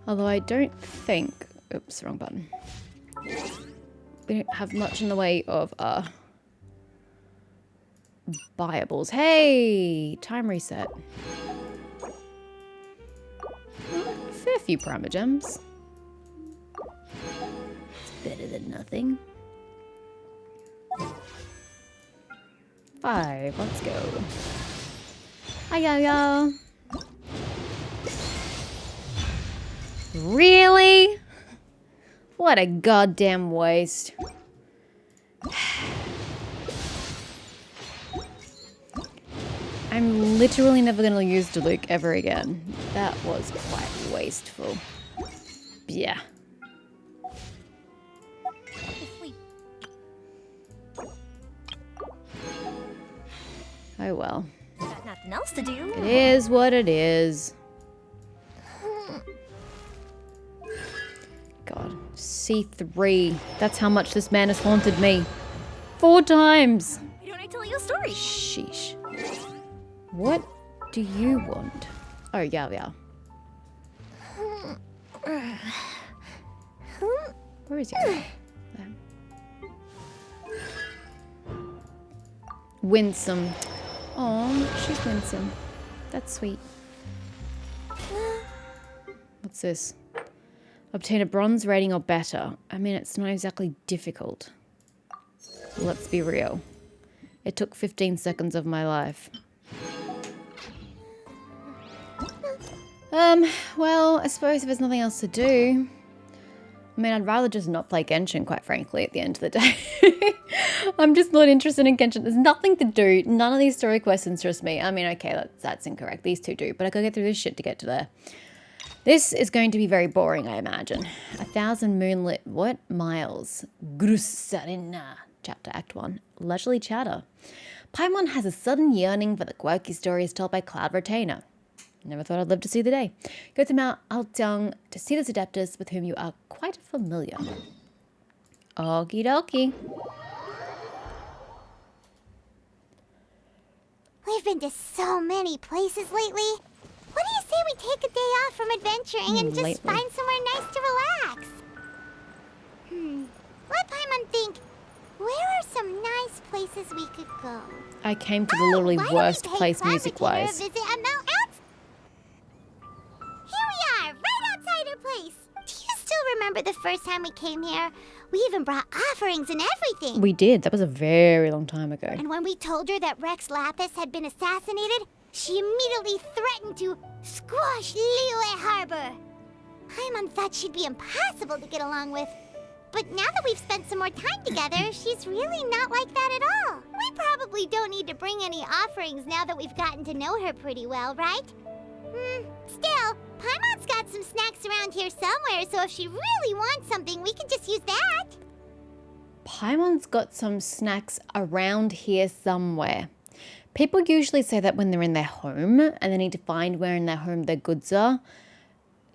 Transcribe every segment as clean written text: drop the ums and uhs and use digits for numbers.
Although I don't think... Oops, wrong button. We don't have much in the way of buyables. Hey! Time reset. Fair few primer gems. It's better than nothing. 5, let's go. Hi, Really? What a goddamn waste. I'm literally never going to use Diluc ever again. That was quite wasteful. Yeah. Oh well. Got nothing else to do. It is what it is. God. C3. That's how much this man has haunted me. 4 times. Why don't I tell you a story? Sheesh. What do you want? Oh, yeah. Where is he? There. Winsome. Oh, she's winsome. That's sweet. What's this? Obtain a bronze rating or better. I mean, it's not exactly difficult. Let's be real. It took 15 seconds of my life. Well, I suppose if there's nothing else to do... I mean, I'd rather just not play Genshin, quite frankly, at the end of the day. I'm just not interested in Genshin. There's nothing to do. None of these story quests interest me. I mean, okay, that's incorrect. These two do, but I gotta get through this shit to get to there. This is going to be very boring, I imagine. 1,000 moonlit... What? Miles. Grusarina. Chapter Act 1. Leisurely chatter. Paimon has a sudden yearning for the quirky stories told by Cloud Retainer. Never thought I'd live to see the day. Go to Mount Altiong to see this adeptus with whom you are quite familiar. Okie dokie. We've been to so many places lately. What do you say we take a day off from adventuring and just find somewhere nice to relax? Let Paimon think. Where are some nice places we could go? I came to the literally worst place music-wise. Visit a Mount Out. Here we are, right outside our place. Do you still remember the first time we came here? We even brought offerings and everything. We did. That was a very long time ago. And when we told her that Rex Lapis had been assassinated, she immediately threatened to squash Liyue Harbor. Paimon thought she'd be impossible to get along with. But now that we've spent some more time together, she's really not like that at all. We probably don't need to bring any offerings now that we've gotten to know her pretty well, right? Still, Paimon's got some snacks around here somewhere, so if she really wants something, we can just use that. Paimon's got some snacks around here somewhere. People usually say that when they're in their home and they need to find where in their home their goods are.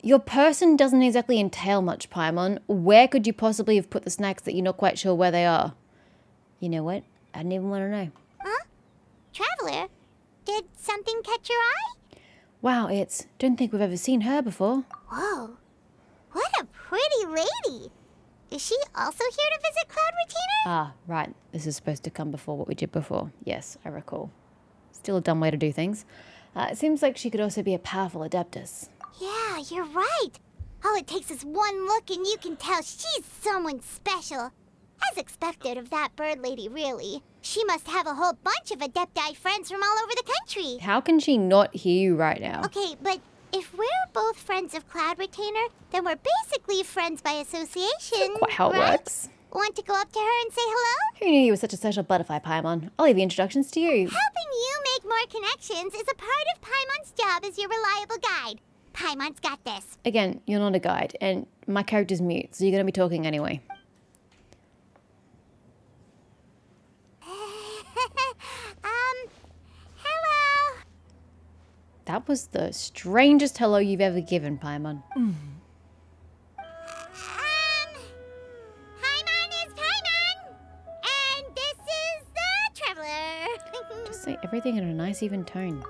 Your person doesn't exactly entail much, Paimon. Where could you possibly have put the snacks that you're not quite sure where they are? You know what? I don't even want to know. Huh? Traveler? Did something catch your eye? Wow, don't think we've ever seen her before. Whoa. What a pretty lady. Is she also here to visit Cloud Retainer? Ah, right. This is supposed to come before what we did before. Yes, I recall. Still a dumb way to do things. It seems like she could also be a powerful adeptus. Yeah, you're right. All it takes is one look and you can tell she's someone special. As expected of that bird lady, really. She must have a whole bunch of Adepti friends from all over the country. How can she not hear you right now? Okay, but if we're both friends of Cloud Retainer, then we're basically friends by association. That's quite how it works. Want to go up to her and say hello? Who knew you were such a social butterfly, Paimon? I'll leave the introductions to you. Helping you make more connections is a part of Paimon's job as your reliable guide. Paimon's got this. Again, you're not a guide, and my character's mute, so you're going to be talking anyway. Hello. That was the strangest hello you've ever given, Paimon. Paimon is Paimon, and this is the Traveler. Just say everything in a nice, even tone.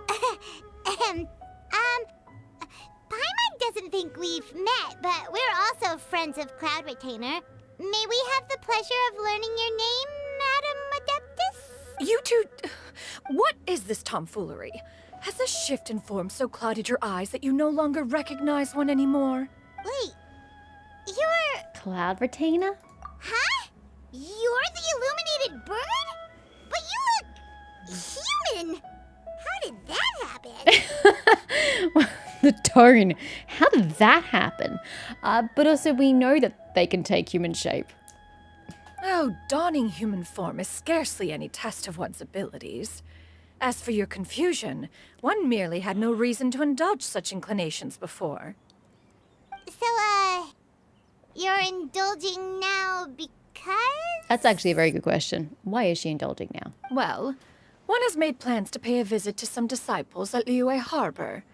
Paimon doesn't think we've met, but we're also friends of Cloud Retainer. May we have the pleasure of learning your name, Madam Adeptus? You two... What is this tomfoolery? Has a shift in form so clouded your eyes that you no longer recognize one anymore? Wait, you're... Cloud Retainer? Huh? You're the illuminated bird? But you look... human! How did that happen? The tone. How did that happen? But also we know that they can take human shape. Oh, donning human form is scarcely any test of one's abilities. As for your confusion, one merely had no reason to indulge such inclinations before. So, you're indulging now because? That's actually a very good question. Why is she indulging now? Well, one has made plans to pay a visit to some disciples at Liyue Harbor.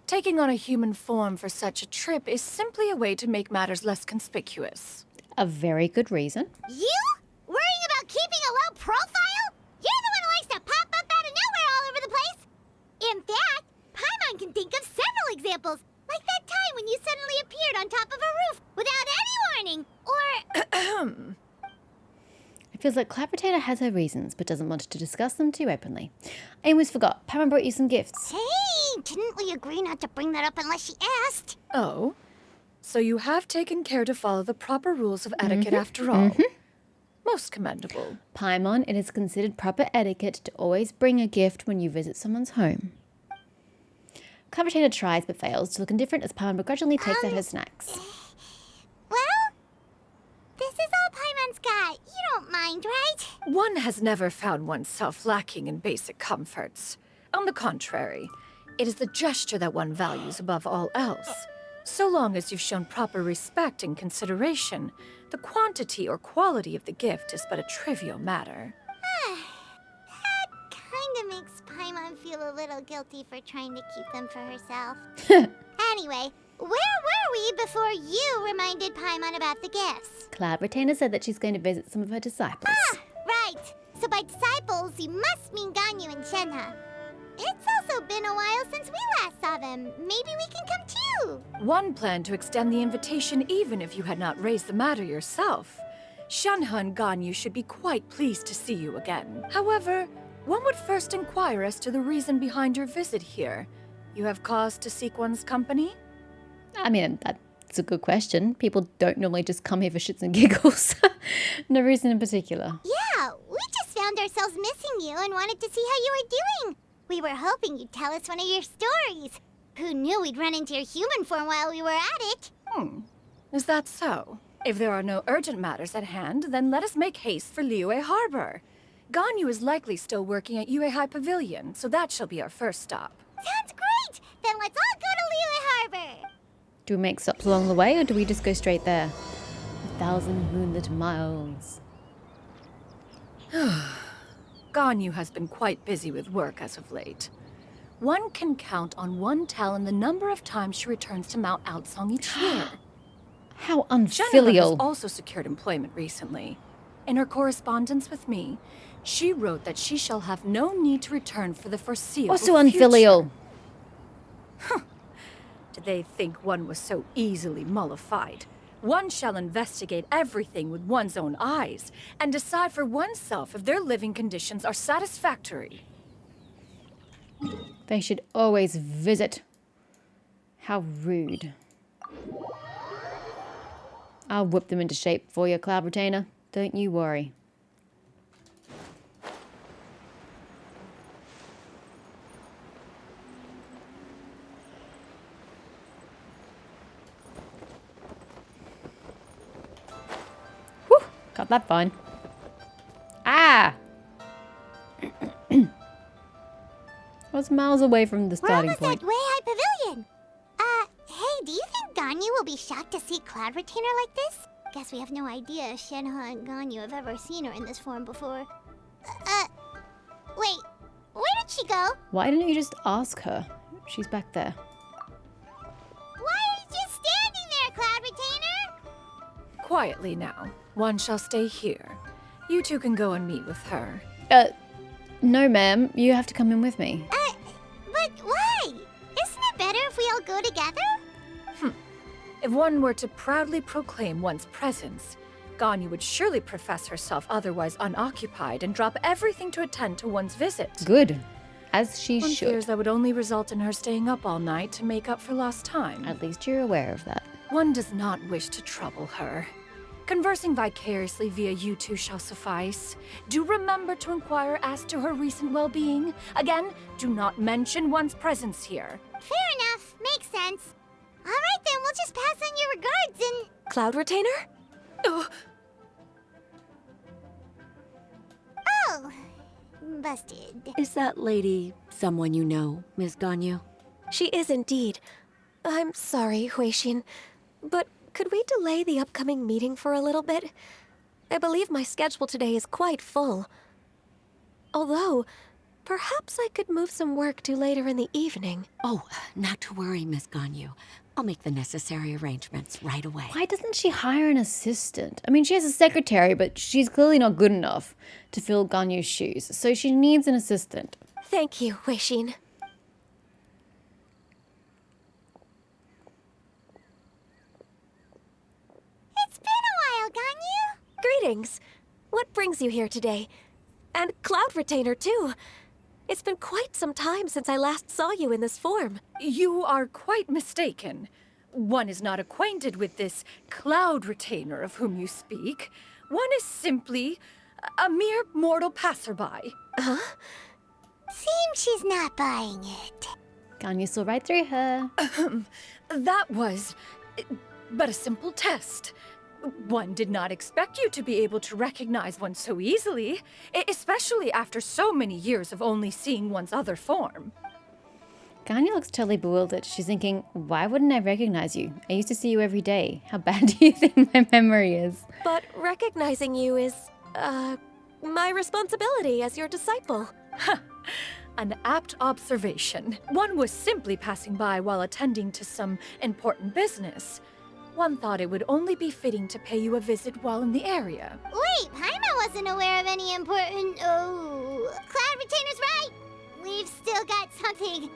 Taking on a human form for such a trip is simply a way to make matters less conspicuous. A very good reason. You? Worrying about keeping a low profile? You're the one who likes to pop up out of nowhere all over the place! In fact, Paimon can think of several examples, like that time when you suddenly appeared on top of a roof without any warning, or... It feels like Cloud Retainer has her reasons, but doesn't want to discuss them too openly. I almost forgot. Paimon brought you some gifts. Hey, didn't we agree not to bring that up unless she asked? Oh? So you have taken care to follow the proper rules of etiquette after all. Most commendable. Paimon, it is considered proper etiquette to always bring a gift when you visit someone's home. Cloud Retainer tries but fails to look indifferent as Paimon begrudgingly takes out her snacks. Well, this is all Paimon's got. You don't mind, right? One has never found oneself lacking in basic comforts. On the contrary, it is the gesture that one values above all else. So long as you've shown proper respect and consideration, the quantity or quality of the gift is but a trivial matter. That kinda makes Paimon feel a little guilty for trying to keep them for herself. Anyway, where were we before you reminded Paimon about the gifts? Cloud Retainer said that she's going to visit some of her disciples. Ah, right. So by disciples, you must mean Ganyu and Shenhe. It's also been a while since we last saw them. Maybe we can come too. One planned to extend the invitation even if you had not raised the matter yourself. Shenhe and Ganyu should be quite pleased to see you again. However, one would first inquire as to the reason behind your visit here. You have cause to seek one's company? I mean, that's a good question. People don't normally just come here for shits and giggles. No reason in particular. Yeah, we just found ourselves missing you and wanted to see how you were doing. We were hoping you'd tell us one of your stories. Who knew we'd run into your human form while we were at it? Is that so? If there are no urgent matters at hand, then let us make haste for Liyue Harbor. Ganyu is likely still working at Yuehai Pavilion, so that shall be our first stop. Sounds great! Then let's all go to Liyue Harbor! Do we make stops along the way, or do we just go straight there? 1,000 moonlit miles. Ganyu has been quite busy with work as of late. One can count on one talon the number of times she returns to Mount Outsong each year. How Shenhe has unfilial. also secured employment recently. In her correspondence with me, she wrote that she shall have no need to return for the foreseeable Also future. unfilial. Did they think one was so easily mollified? One shall investigate everything with one's own eyes and decide for oneself if their living conditions are satisfactory. They should always visit. How rude. I'll whip them into shape for you, Cloud Retainer. Don't you worry. Whew, got that fine. Ah! I was miles away from the We're starting almost point. at Weihai Pavilion. Hey, do you think Ganyu will be shocked to see Cloud Retainer like this? Guess we have no idea if Shenhe and Ganyu have ever seen her in this form before. Wait, where did she go? Why didn't you just ask her? She's back there. Why are you just standing there, Cloud Retainer? Quietly now. One shall stay here. You two can go and meet with her. No, ma'am. You have to come in with me. But why? Isn't it better if we all go together? If one were to proudly proclaim one's presence, Ganyu would surely profess herself otherwise unoccupied and drop everything to attend to one's visit. Good. As she One should. fears that would only result in her staying up all night to make up for lost time. At least you're aware of that. One does not wish to trouble her. Conversing vicariously via you two shall suffice. Do remember to inquire as to her recent well-being. Again, do not mention one's presence here. Fair enough. Makes sense. All right, then. We'll just pass on your regards and... Cloud Retainer? Ugh. Oh. Busted. Is that lady someone you know, Miss Ganyu? She is indeed. I'm sorry, Huixin, but could we delay the upcoming meeting for a little bit? I believe my schedule today is quite full. Although, perhaps I could move some work to later in the evening. Oh, not to worry, Miss Ganyu. I'll make the necessary arrangements right away. Why doesn't she hire an assistant? I mean, she has a secretary, but she's clearly not good enough to fill Ganyu's shoes, so she needs an assistant. Thank you, Huixin. It's been a while, Ganyu. Greetings. What brings you here today? And Cloud Retainer, too. It's been quite some time since I last saw you in this form. You are quite mistaken. One is not acquainted with this Cloud Retainer of whom you speak. One is simply a mere mortal passerby. Seems she's not buying it. Ganyu saw right through her. That was but a simple test. One did not expect you to be able to recognize one so easily, especially after so many years of only seeing one's other form. Ganyu looks totally bewildered. She's thinking, why wouldn't I recognize you? I used to see you every day. How bad do you think my memory is? But recognizing you is, my responsibility as your disciple. An apt observation. One was simply passing by while attending to some important business. One thought it would only be fitting to pay you a visit while in the area. Wait, Paimon wasn't aware of any important... Oh, Cloud Retainer's right. We've still got something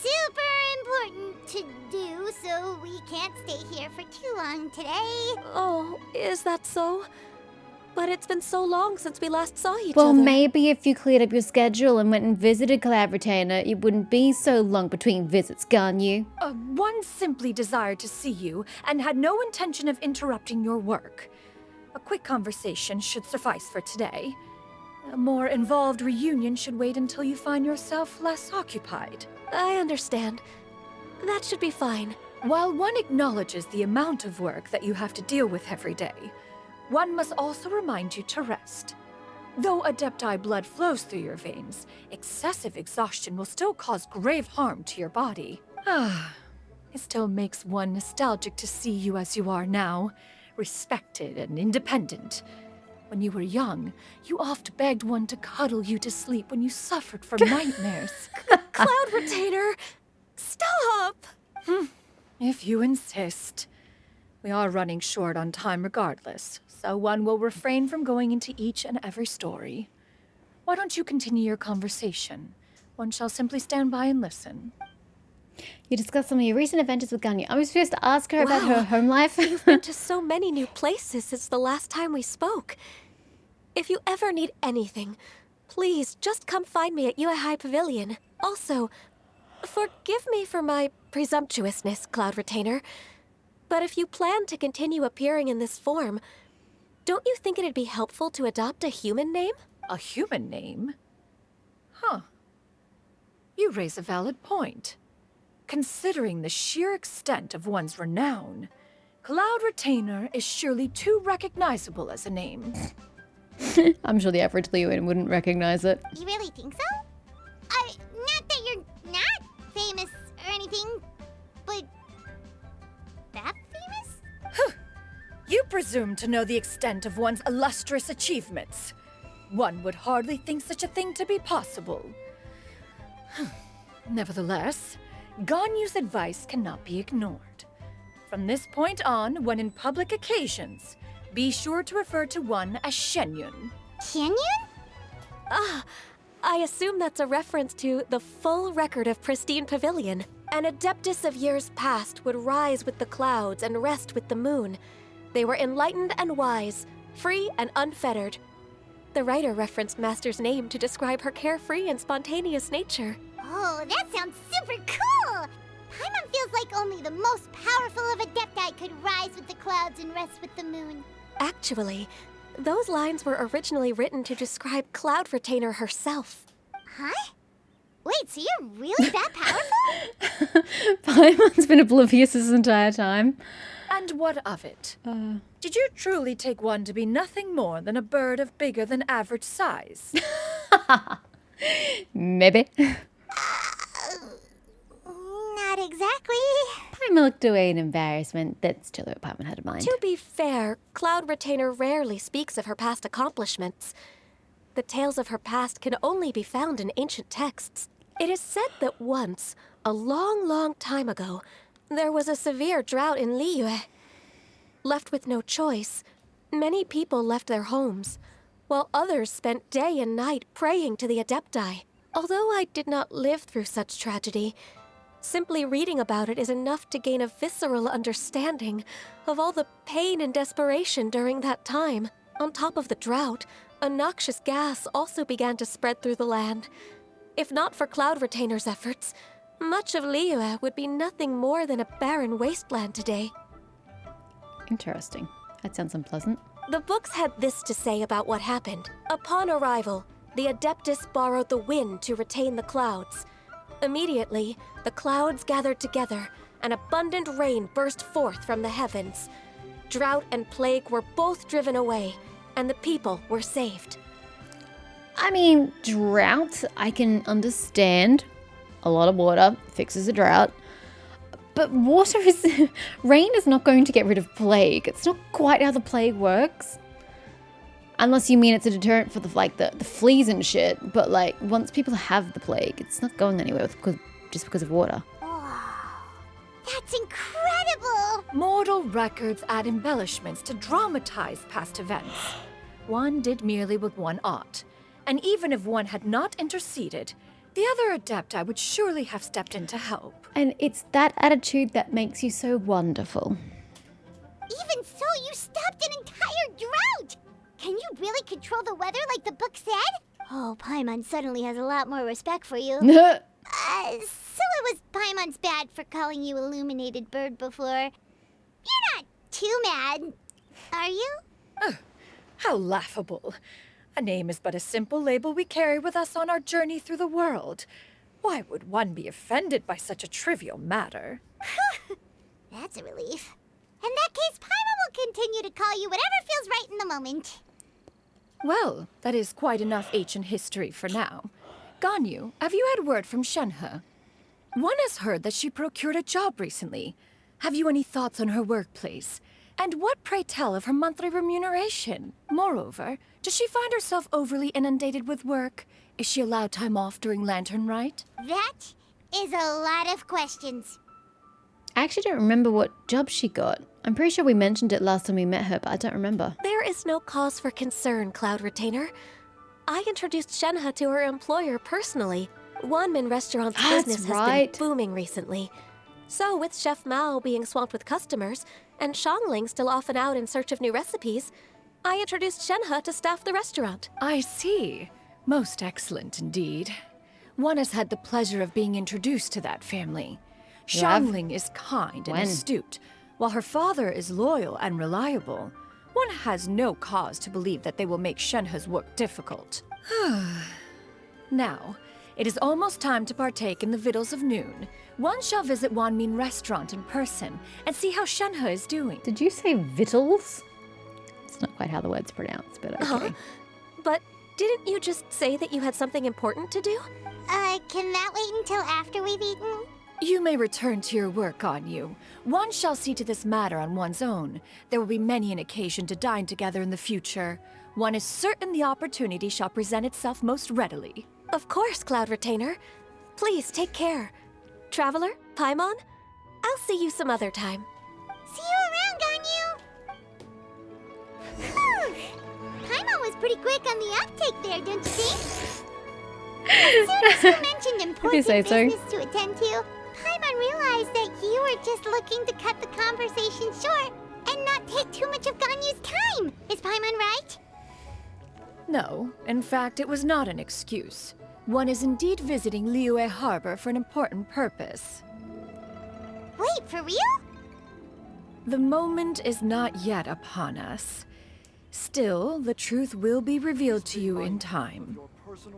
super important to do, so we can't stay here for too long today. Oh, is that so? But it's been so long since we last saw each Well, other. maybe if you cleared up your schedule and went and visited Cloud Retainer, it wouldn't be so long between visits, Ganyu. One simply desired to see you and had no intention of interrupting your work. A quick conversation should suffice for today. A more involved reunion should wait until you find yourself less occupied. I understand. That should be fine. While one acknowledges the amount of work that you have to deal with every day, one must also remind you to rest. Though Adepti blood flows through your veins, excessive exhaustion will still cause grave harm to your body. It still makes one nostalgic to see you as you are now, respected and independent. When you were young, you oft begged one to cuddle you to sleep when you suffered from nightmares. Cloud Retainer! Stop! If you insist. We are running short on time regardless, so one will refrain from going into each and every story. Why don't you continue your conversation? One shall simply stand by and listen. You discussed some of your recent adventures with Ganyu. I was supposed to ask her about Wow. her home life. You've been to so many new places since the last time we spoke. If you ever need anything, please just come find me at Uehai Pavilion. Also, forgive me for my presumptuousness, Cloud Retainer, but if you plan to continue appearing in this form, don't you think it'd be helpful to adopt a human name? A human name? Huh. You raise a valid point. Considering the sheer extent of one's renown, Cloud Retainer is surely too recognizable as a name. I'm sure the average Leoin wouldn't recognize it. You really think so? Not that you're not famous or anything, but that famous? You presume to know the extent of one's illustrious achievements. One would hardly think such a thing to be possible. Nevertheless, Ganyu's advice cannot be ignored. From this point on, when in public occasions, be sure to refer to one as Shenyun. Canyon? Ah, I assume that's a reference to the full record of Pristine Pavilion. An Adeptus of years past would rise with the clouds and rest with the moon. They were enlightened and wise, free and unfettered. The writer referenced Master's name to describe her carefree and spontaneous nature. Oh, that sounds super cool! Paimon feels like only the most powerful of Adepti could rise with the clouds and rest with the moon. Actually, those lines were originally written to describe Cloud Retainer herself. Huh? Wait, so you're really that powerful? Paimon's been oblivious this entire time. And what of it? Did you truly take one to be nothing more than a bird of bigger than average size? Maybe. Not exactly. Paimon looked away in embarrassment. That's totally what Paimon had in mind. To be fair, Cloud Retainer rarely speaks of her past accomplishments. The tales of her past can only be found in ancient texts. It is said that once, a long, long time ago, there was a severe drought in Liyue. Left with no choice, many people left their homes, while others spent day and night praying to the Adepti. Although I did not live through such tragedy, simply reading about it is enough to gain a visceral understanding of all the pain and desperation during that time. On top of the drought, a noxious gas also began to spread through the land. If not for Cloud Retainer's efforts, much of Liyue would be nothing more than a barren wasteland today. Interesting. That sounds unpleasant. The books had this to say about what happened. Upon arrival, the Adeptus borrowed the wind to retain the clouds. Immediately, the clouds gathered together, and abundant rain burst forth from the heavens. Drought and plague were both driven away, and the people were saved. I mean, drought, I can understand. A lot of water fixes a drought. But water is... rain is not going to get rid of plague. It's not quite how the plague works. Unless you mean it's a deterrent for the fleas and shit. But like, once people have the plague, it's not going anywhere just because of water. Oh, that's incredible! Mortal records add embellishments to dramatize past events. One did merely with one ought. And even if one had not interceded, the other Adepti would surely have stepped in to help. And it's that attitude that makes you so wonderful. Even so, you stopped an entire drought! Can you really control the weather like the book said? Oh, Paimon suddenly has a lot more respect for you. So it was Paimon's bad for calling you Illuminated Bird before. You're not too mad, are you? How laughable. A name is but a simple label we carry with us on our journey through the world. Why would one be offended by such a trivial matter? That's a relief. In that case, Paimon will continue to call you whatever feels right in the moment. Well, that is quite enough ancient history for now. Ganyu, have you had word from Shenhe? One has heard that she procured a job recently. Have you any thoughts on her workplace? And what, pray tell, of her monthly remuneration? Moreover, does she find herself overly inundated with work? Is she allowed time off during Lantern Rite? That is a lot of questions. I actually don't remember what job she got. I'm pretty sure we mentioned it last time we met her, but I don't remember. There is no cause for concern, Cloud Retainer. I introduced Shenhe to her employer personally. Wanmin Restaurant's business has been booming recently. So with Chef Mao being swamped with customers, and Xiangling still off and out in search of new recipes, I introduced Shenhe to staff the restaurant. I see. Most excellent indeed. One has had the pleasure of being introduced to that family. Xiangling is kind and astute, while her father is loyal and reliable. One has no cause to believe that they will make Shenhe's work difficult. Now, it is almost time to partake in the victuals of noon. One shall visit Wanmin Restaurant in person and see how Shenhe is doing. Did you say victuals? It's not quite how the word's pronounced, but okay. But didn't you just say that you had something important to do? Can that wait until after we've eaten? You may return to your work, Ganyu. One shall see to this matter on one's own. There will be many an occasion to dine together in the future. One is certain the opportunity shall present itself most readily. Of course, Cloud Retainer. Please take care. Traveler, Paimon, I'll see you some other time. See you around, Ganyu! Whew. Paimon was pretty quick on the uptake there, don't you think? As soon as you mentioned important business to attend to, Paimon realized that you were just looking to cut the conversation short and not take too much of Ganyu's time. Is Paimon right? No, in fact, it was not an excuse. One is indeed visiting Liyue Harbor for an important purpose. Wait, for real? The moment is not yet upon us. Still, the truth will be revealed to you in time.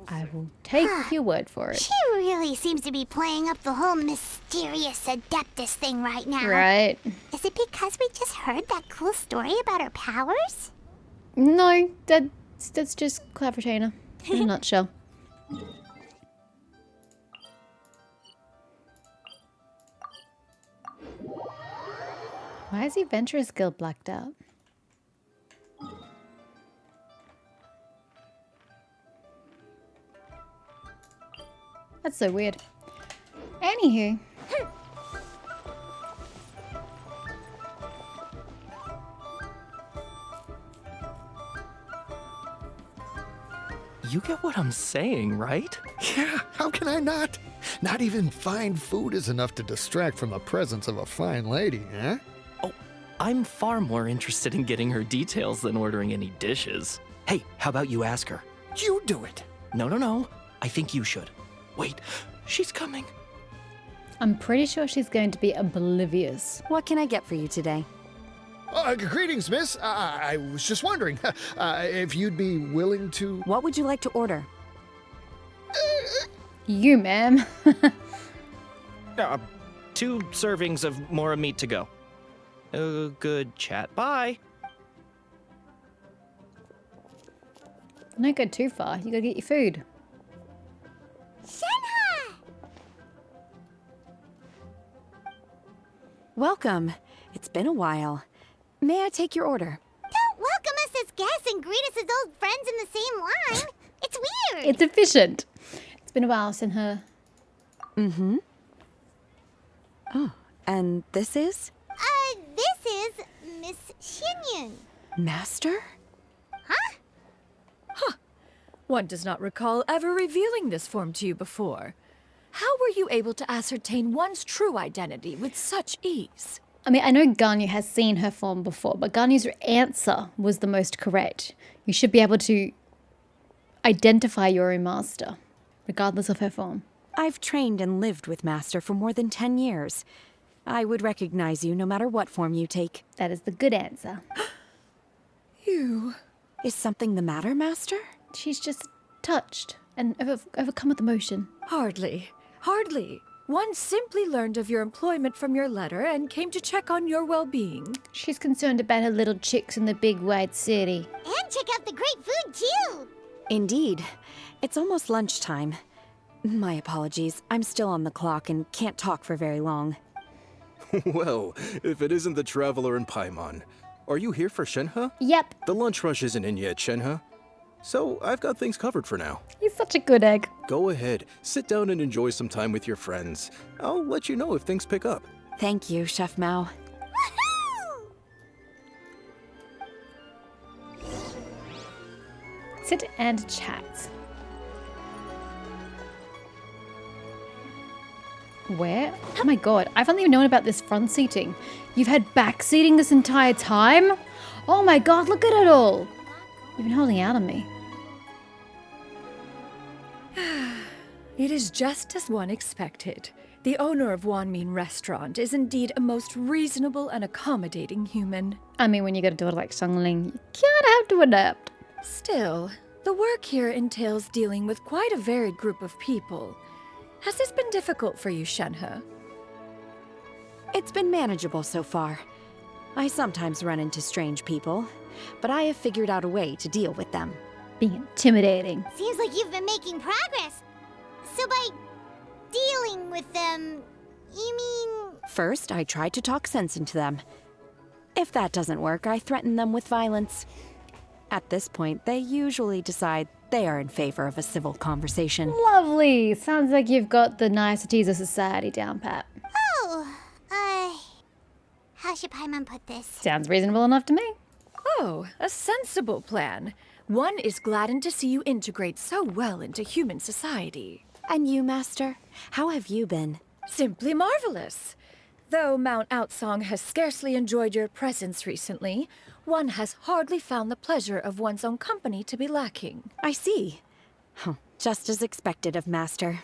I will take your word for it. She really seems to be playing up the whole mysterious Adeptus thing right now. Right. Is it because we just heard that cool story about her powers? No, that's just Clavritainer in a nutshell. Why is the Adventurers Guild blacked out? That's so weird. Anywho. You get what I'm saying, right? Yeah, how can I not? Not even fine food is enough to distract from the presence of a fine lady, eh? Oh, I'm far more interested in getting her details than ordering any dishes. Hey, how about you ask her? You do it. No. I think you should. Wait, she's coming. I'm pretty sure she's going to be oblivious. What can I get for you today? Greetings, miss. I was just wondering if you'd be willing to... What would you like to order? You, ma'am. 2 servings of Mora meat to go. Good chat. Bye. Don't go too far. You gotta get your food. Shenhe! Welcome. It's been a while. May I take your order? Don't welcome us as guests and greet us as old friends in the same line. It's weird. It's efficient. It's been a while since her. Mm-hmm. Oh, and this is? This is Miss Xinyun. Master? Huh? One does not recall ever revealing this form to you before. How were you able to ascertain one's true identity with such ease? I mean, I know Ganyu has seen her form before, but Ganyu's answer was the most correct. You should be able to identify your own master, regardless of her form. I've trained and lived with Master for more than 10 years. I would recognize you no matter what form you take. That is the good answer. You... Is something the matter, Master? She's just touched and overcome with emotion. Hardly. One simply learned of your employment from your letter and came to check on your well-being. She's concerned about her little chicks in the big white city. And check out the great food, too. Indeed. It's almost lunchtime. My apologies. I'm still on the clock and can't talk for very long. Well, if it isn't the Traveler and Paimon. Are you here for Shenhe? Yep, The lunch rush isn't in yet, Shenhe. So I've got things covered for now. he's such a good egg. Go ahead, sit down and enjoy some time with your friends. I'll let you know if things pick up. Thank you, Chef Mao. Sit and chat. Where? Oh my god, I've only known about this front seating. You've had back seating this entire time? Oh my god, look at it all. You've been holding out on me. It is just as one expected. The owner of Wanmin Restaurant is indeed a most reasonable and accommodating human. I mean, when you got a daughter like Xiangling, you kind of have to adapt. Still, the work here entails dealing with quite a varied group of people. Has this been difficult for you, Shenhe? It's been manageable so far. I sometimes run into strange people, but I have figured out a way to deal with them. Being intimidating. Seems like you've been making progress. So by dealing with them, you mean... First, I try to talk sense into them. If that doesn't work, I threaten them with violence. At this point, they usually decide they are in favor of a civil conversation. Lovely. Sounds like you've got the niceties of society down pat. Oh, how should Paimon put this? Sounds reasonable enough to me. Oh, a sensible plan. One is gladdened to see you integrate so well into human society. And you, Master? How have you been? Simply marvelous. Though Mount Outsong has scarcely enjoyed your presence recently, one has hardly found the pleasure of one's own company to be lacking. I see. Huh, just as expected of Master.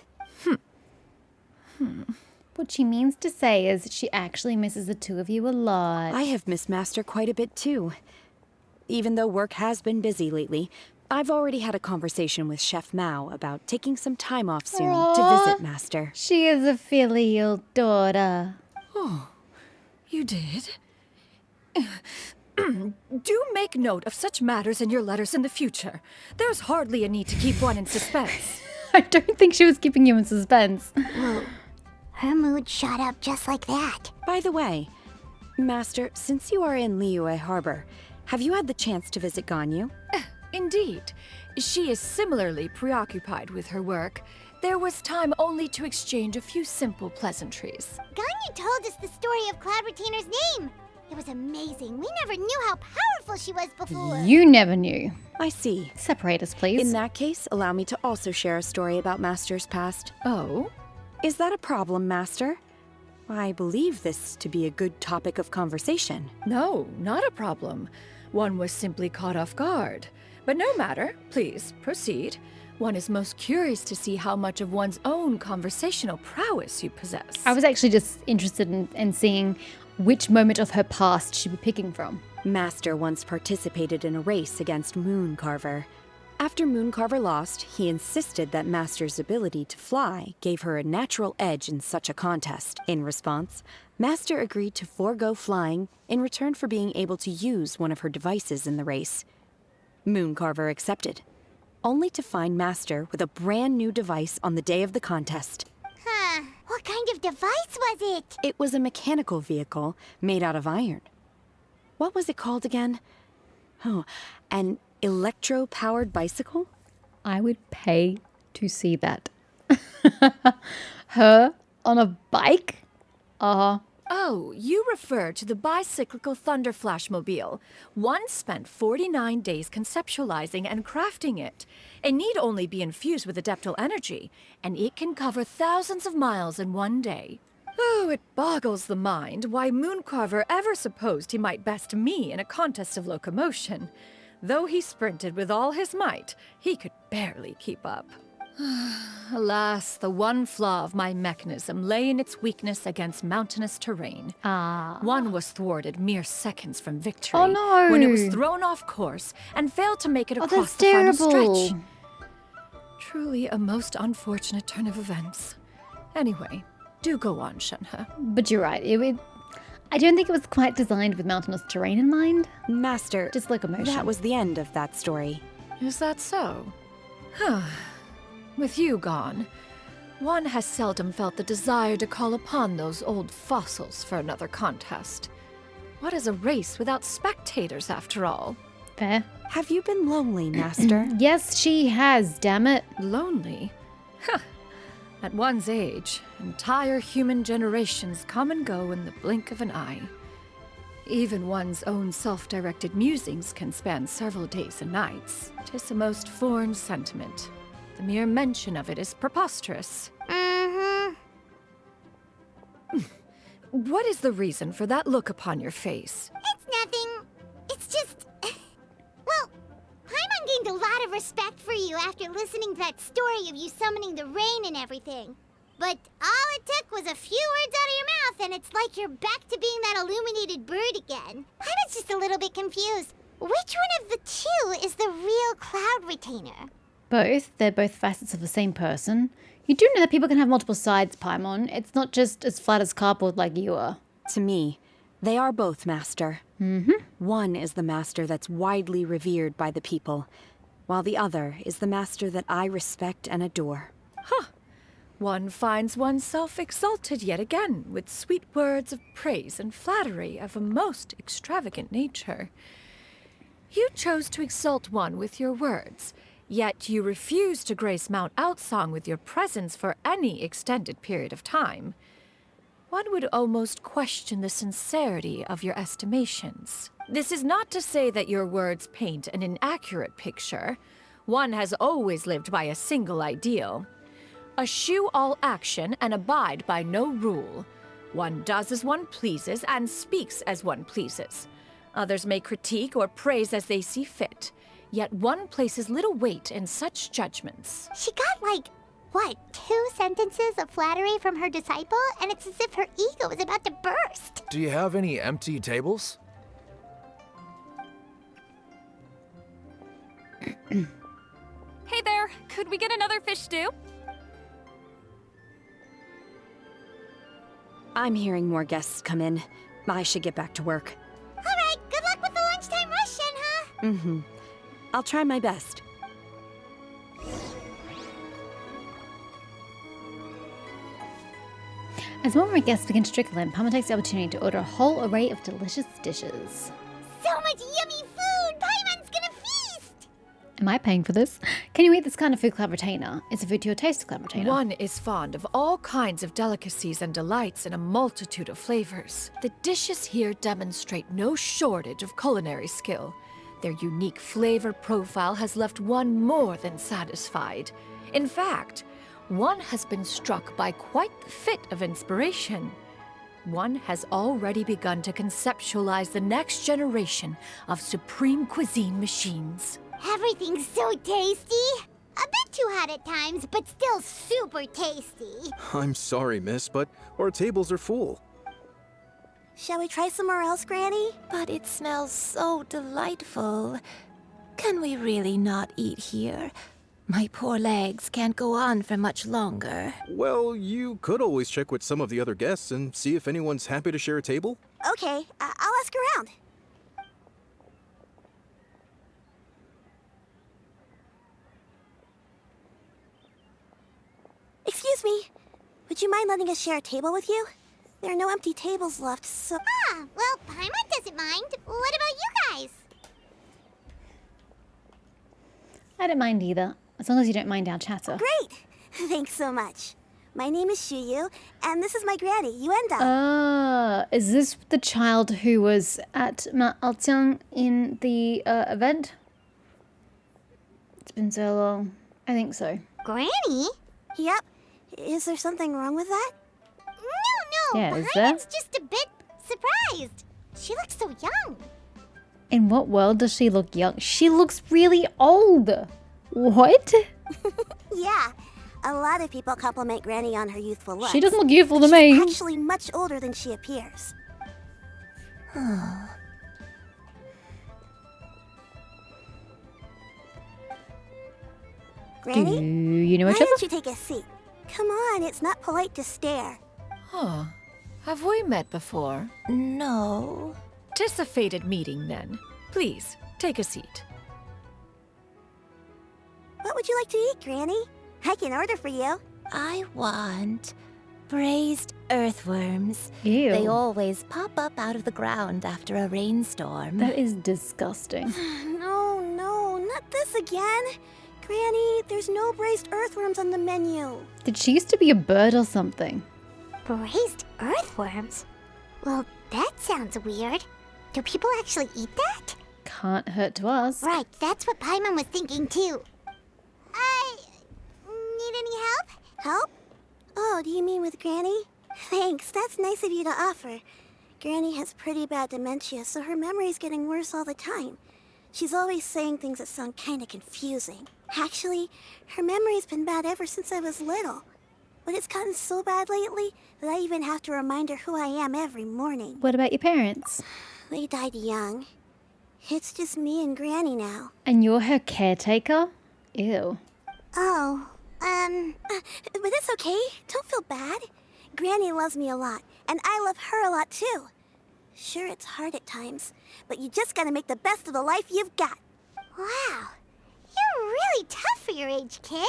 What she means to say is she actually misses the two of you a lot. I have missed Master quite a bit too. Even though work has been busy lately, I've already had a conversation with Chef Mao about taking some time off soon to visit Master. She is a filial daughter. Oh, you did? Do make note of such matters in your letters in the future. There's hardly a need to keep one in suspense. I don't think she was keeping you in suspense. Whoa. Her mood shot up just like that. By the way, Master, since you are in Liyue Harbor, have you had the chance to visit Ganyu? Indeed. She is similarly preoccupied with her work. There was time only to exchange a few simple pleasantries. Ganyu told us the story of Cloud Retainer's name. It was amazing. We never knew how powerful she was before. You never knew. I see. Separate us, please. In that case, allow me to also share a story about Master's past. Oh? Is that a problem, Master? I believe this to be a good topic of conversation. No, not a problem. One was simply caught off guard. But no matter. Please, proceed. One is most curious to see how much of one's own conversational prowess you possess. I was actually just interested in seeing which moment of her past she'd be picking from. Master once participated in a race against Mooncarver. After Mooncarver lost, he insisted that Master's ability to fly gave her a natural edge in such a contest. In response, Master agreed to forego flying in return for being able to use one of her devices in the race. Mooncarver accepted, only to find Master with a brand new device on the day of the contest. Huh. What kind of device was it? It was a mechanical vehicle made out of iron. What was it called again? Oh, an electro-powered bicycle? I would pay to see that. Her on a bike? Oh, you refer to the bicyclical Thunder Flashmobile. One spent 49 days conceptualizing and crafting it. It need only be infused with adeptal energy, and it can cover thousands of miles in one day. Oh, it boggles the mind why Mooncarver ever supposed he might best me in a contest of locomotion. Though he sprinted with all his might, he could barely keep up. Alas, the one flaw of my mechanism lay in its weakness against mountainous terrain. One was thwarted mere seconds from victory. Oh no! When it was thrown off course and failed to make it across that's the final terrible. stretch. Truly a most unfortunate turn of events. Anyway, do go on, Shenhe. But you're right. I don't think it was quite designed with mountainous terrain in mind. Master, Just locomotion. that was the end of that story. Is that so? Huh. With you gone, one has seldom felt the desire to call upon those old fossils for another contest. What is a race without spectators, after all? Fair. Have you been lonely, Master? Yes, she has, damn it. Lonely? Huh. At one's age, entire human generations come and go in the blink of an eye. Even one's own self-directed musings can span several days and nights. 'Tis a most foreign sentiment. The mere mention of it is preposterous. What is the reason for that look upon your face? It's nothing. It's just... Well, Paimon gained a lot of respect for you after listening to that story of you summoning the rain and everything. But all it took was a few words out of your mouth and it's like you're back to being that illuminated bird again. I was just a little bit confused. Which one of the two is the real Cloud Retainer? Both. They're both facets of the same person. You do know that people can have multiple sides, Paimon. It's not just as flat as cardboard like you are. To me, they are both Master. One is the Master that's widely revered by the people, while the other is the Master that I respect and adore. One finds oneself exalted yet again with sweet words of praise and flattery of a most extravagant nature. You chose to exalt one with your words, yet you refuse to grace Mount Outsong with your presence for any extended period of time. One would almost question the sincerity of your estimations. This is not to say that your words paint an inaccurate picture. One has always lived by a single ideal. Eschew all action and abide by no rule. One does as one pleases and speaks as one pleases. Others may critique or praise as they see fit. Yet one places little weight in such judgments. She got like, what, 2 sentences of flattery from her disciple, and it's as if her ego is about to burst. Do you have any empty tables? Hey there, could we get another fish stew? I'm hearing more guests come in. I should get back to work. All right, good luck with the lunchtime rush, Shenhe. Mm-hmm. I'll try my best. As more and more guests begin to trickle in, Paimon takes the opportunity to order a whole array of delicious dishes. So much yummy food! Paimon's gonna feast! Am I paying for this? Can you eat this kind of food, Club Retainer? Is it food to your taste, Club Retainer? One is fond of all kinds of delicacies and delights in a multitude of flavors. The dishes here demonstrate no shortage of culinary skill. Their unique flavor profile has left one more than satisfied. In fact, one has been struck by quite the fit of inspiration. One has already begun to conceptualize the next generation of supreme cuisine machines. Everything's so tasty! A bit too hot at times, but still super tasty. I'm sorry, miss, but our tables are full. Shall we try somewhere else, Granny? But it smells so delightful. Can we really not eat here? My poor legs can't go on for much longer. Well, you could always check with some of the other guests and see if anyone's happy to share a table. Okay, I'll ask around. Excuse me. Would you mind letting us share a table with you? There are no empty tables left, so... Ah, well, Paimon doesn't mind. What about you guys? I don't mind either, as long as you don't mind our chatter. Great! Thanks so much. My name is Shuyu, and this is my granny, Yuenda. Is this the child who was at Mount Altyang in the event? It's been so long. I think so. Granny? Yep. Is there something wrong with that? No, Yeah, is there? Paimon's just a bit surprised. She looks so young. In what world does she look young? She looks really old. What? Yeah. A lot of people compliment Granny on her youthful looks. She doesn't look youthful to She's me. actually much older than she appears. Granny? Do you know each Why other? don't you take a seat? Come on, it's not polite to stare. Huh. Have we met before? No. Tis a fated meeting, then. Please, take a seat. What would you like to eat, Granny? I can order for you. I want braised earthworms. Ew. They always pop up out of the ground after a rainstorm. That is disgusting. No, not this again. Granny, there's no braised earthworms on the menu. Did she used to be a bird or something? Braised earthworms? Well, that sounds weird. Do people actually eat that? Can't hurt to us. Right, that's what Paimon was thinking too. Need any help? Help? Oh, do you mean with Granny? Thanks, that's nice of you to offer. Granny has pretty bad dementia, so her memory's getting worse all the time. She's always saying things that sound kinda confusing. Actually, her memory's been bad ever since I was little. But it's gotten so bad lately that I even have to remind her who I am every morning. What about your parents? They died young. It's just me and Granny now. And you're her caretaker? Ew. Oh, but it's okay. Don't feel bad. Granny loves me a lot, and I love her a lot too. Sure, it's hard at times, but you just gotta make the best of the life you've got. Wow, you're really tough for your age, kid.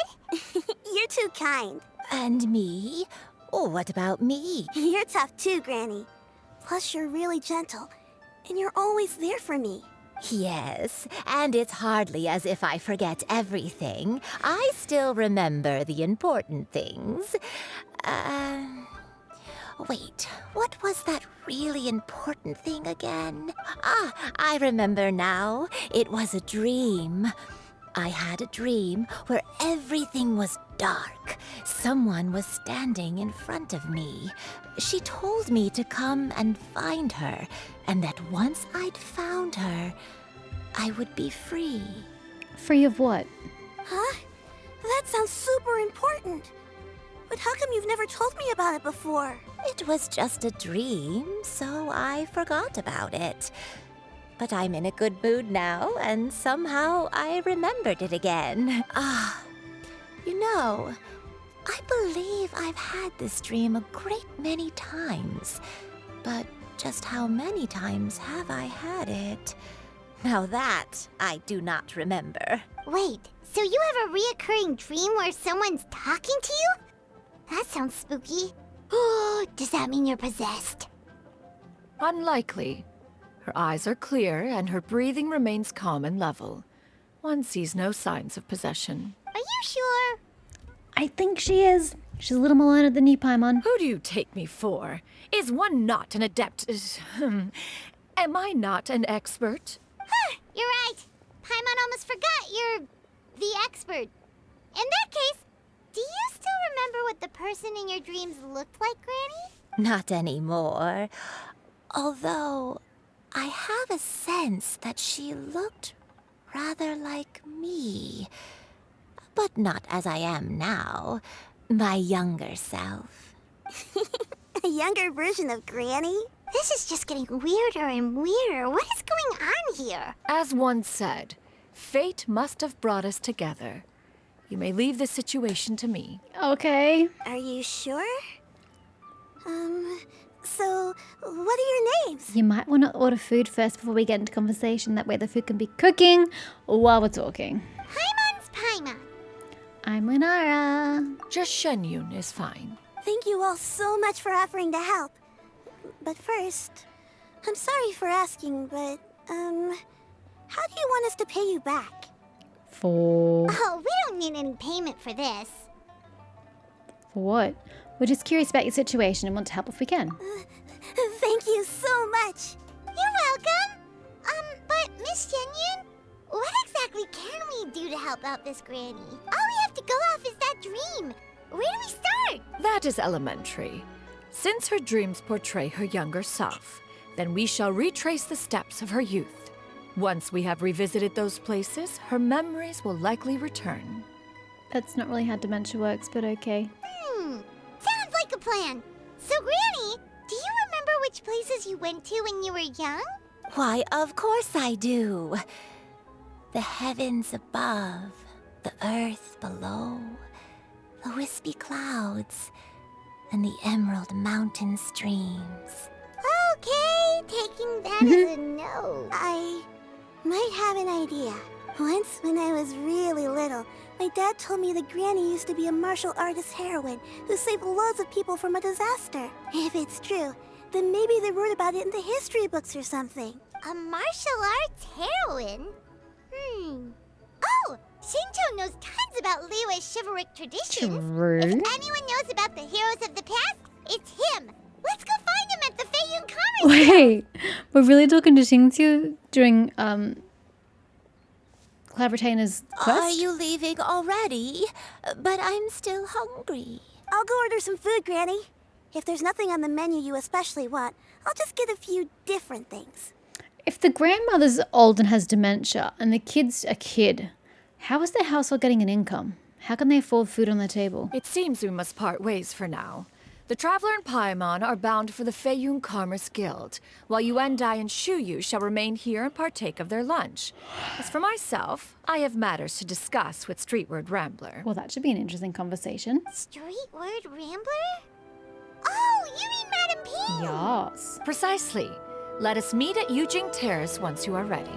You're too kind. And me? Oh, what about me? You're tough too, Granny. Plus, you're really gentle, and you're always there for me. Yes, and it's hardly as if I forget everything. I still remember the important things. Wait, what was that really important thing again? Ah, I remember now. It was a dream. I had a dream where everything was dark. Someone was standing in front of me. She told me to come and find her, and that once I'd found her, I would be free. Free of what? Huh? That sounds super important. But how come you've never told me about it before? It was just a dream, so I forgot about it. But I'm in a good mood now, and somehow I remembered it again. You know, I believe I've had this dream a great many times. But just how many times have I had it? Now that I do not remember. Wait, so you have a reoccurring dream where someone's talking to you? That sounds spooky. Oh, does that mean you're possessed? Unlikely. Her eyes are clear and her breathing remains calm and level. One sees no signs of possession. Are you sure? I think she is. She's a little more learned than you, Paimon. Who do you take me for? Is one not an adept? Am I not an expert? You're right. Paimon almost forgot you're the expert. In that case, do you still remember what the person in your dreams looked like, Granny? Not anymore. Although, I have a sense that she looked rather like me. But not as I am now. My younger self. A younger version of Granny? This is just getting weirder and weirder. What is going on here? As one said, fate must have brought us together. You may leave this situation to me. Okay. Are you sure? So, what are your names? You might want to order food first before we get into conversation. That way the food can be cooking while we're talking. Paimon's Paimon. I'm Lunara. Just Shenyun is fine. Thank you all so much for offering to help. But first, I'm sorry for asking, but, how do you want us to pay you back? For We don't need any payment for this. what? We're just curious about your situation and want to help if we can. Thank you so much. You're welcome. But Miss Shenyun, what exactly can we do to help out this Granny? All we have to go off is that dream. Where do we start? That is elementary. Since her dreams portray her younger self, then we shall retrace the steps of her youth. Once we have revisited those places, her memories will likely return. That's not really how dementia works, but okay. Sounds like a plan. So, Granny, do you remember which places you went to when you were young? Why, of course I do. The heavens above, the earth below, the wispy clouds, and the emerald mountain streams. Okay, taking that as a no. I might have an idea. Once, when I was really little, my dad told me that Granny used to be a martial artist heroine who saved loads of people from a disaster. If it's true, then maybe they wrote about it in the history books or something. A martial arts heroine? Oh, Shinto knows tons about Liyue's chivalric traditions. True. If anyone knows about the heroes of the past, it's him. Let's go find him at the Feiyun Commerce. Wait, we're really talking to Xingqiu during Cloud Retainer's quest? Are you leaving already? But I'm still hungry. I'll go order some food, Granny. If there's nothing on the menu you especially want, I'll just get a few different things. If the grandmother's old and has dementia, and the kid's a kid, how is their household getting an income? How can they afford food on their table? It seems we must part ways for now. The Traveler and Paimon are bound for the Feiyun Commerce Guild, while Yuendai and Shuyu shall remain here and partake of their lunch. As for myself, I have matters to discuss with Streetward Rambler. Well, that should be an interesting conversation. Streetward Rambler? Oh, you mean Madam P? Yes. Precisely. Let us meet at Yujing Terrace once you are ready.